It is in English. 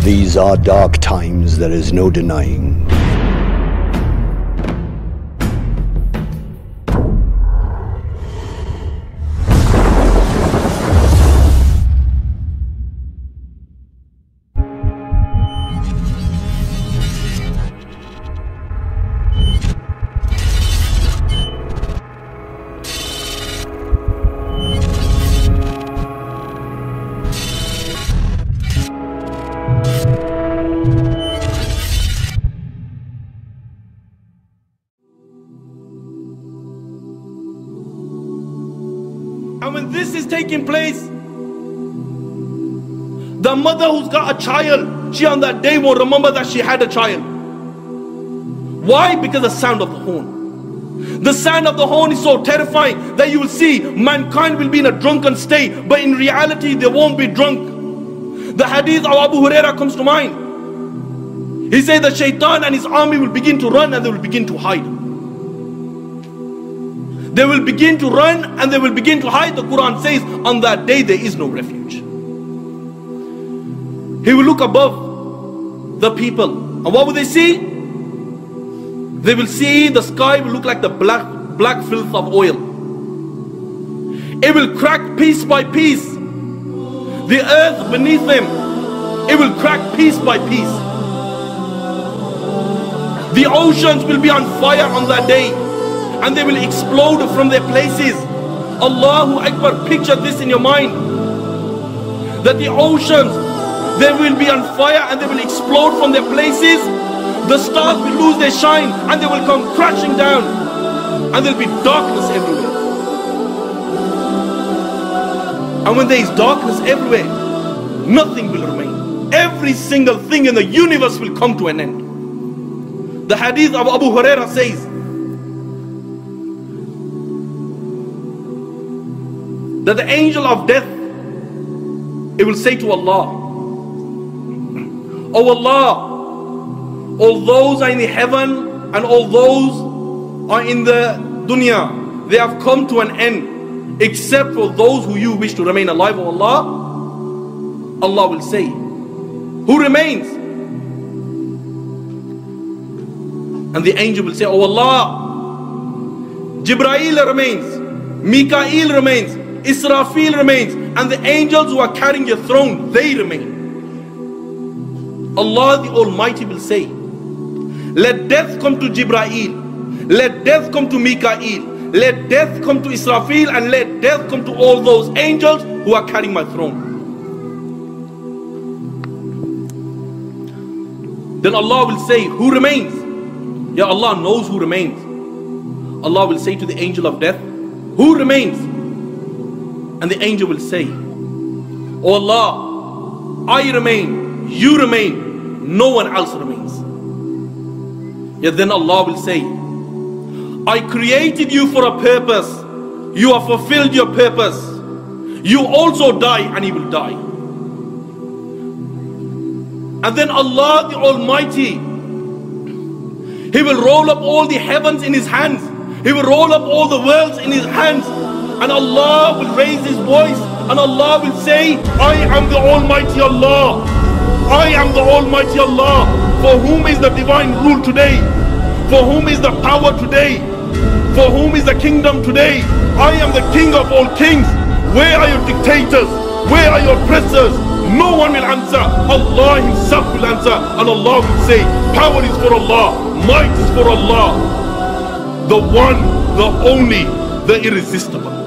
These are dark times, there is no denying. And when this is taking place, the mother who's got a child, she on that day won't remember that she had a child. Why? Because the sound of the horn. The sound of the horn is so terrifying that you will see mankind will be in a drunken state, but in reality they won't be drunk. The hadith of Abu Huraira comes to mind. He said the shaitan and his army will begin to run and they will begin to hide. They will begin to run and they will begin to hide. The Quran says on that day there is no refuge. He will look above the people, and what will they see? They will see the sky will look like the black filth of oil. It will crack piece by piece. The earth beneath them, it will crack piece by piece. The oceans will be on fire on that day, and they will explode from their places. Allahu Akbar, picture this in your mind. That the oceans, they will be on fire and they will explode from their places. The stars will lose their shine and they will come crashing down. And there will be darkness everywhere. And when there is darkness everywhere, nothing will remain. Every single thing in the universe will come to an end. The hadith of Abu Huraira says that the angel of death, it will say to Allah, "Oh Allah, all those are in the heaven and all those are in the dunya, they have come to an end, except for those who you wish to remain alive, O Allah." Allah will say, "Who remains?" And the angel will say, "Oh Allah, Jibreel remains, Mikael remains, Israfil remains, and the angels who are carrying your throne, they remain." Allah the Almighty will say, "Let death come to Jibreel, let death come to Mikael, let death come to Israfil, and let death come to all those angels who are carrying my throne." Then Allah will say, "Who remains?" Ya Allah knows who remains. Allah will say to the angel of death, "Who remains?" And the angel will say, "Oh Allah, I remain, you remain, no one else remains." Yet then Allah will say, "I created you for a purpose, you have fulfilled your purpose, you also die and you will die." And then Allah the Almighty, He will roll up all the heavens in His hands, He will roll up all the worlds in His hands, and Allah will raise His voice and Allah will say, "I am the Almighty Allah, I am the Almighty Allah, for whom is the divine rule today, for whom is the power today, for whom is the kingdom today. I am the King of all kings. Where are your dictators? Where are your oppressors?" No one will answer. Allah Himself will answer, and Allah will say, "Power is for Allah, might is for Allah, the one, the only, the irresistible."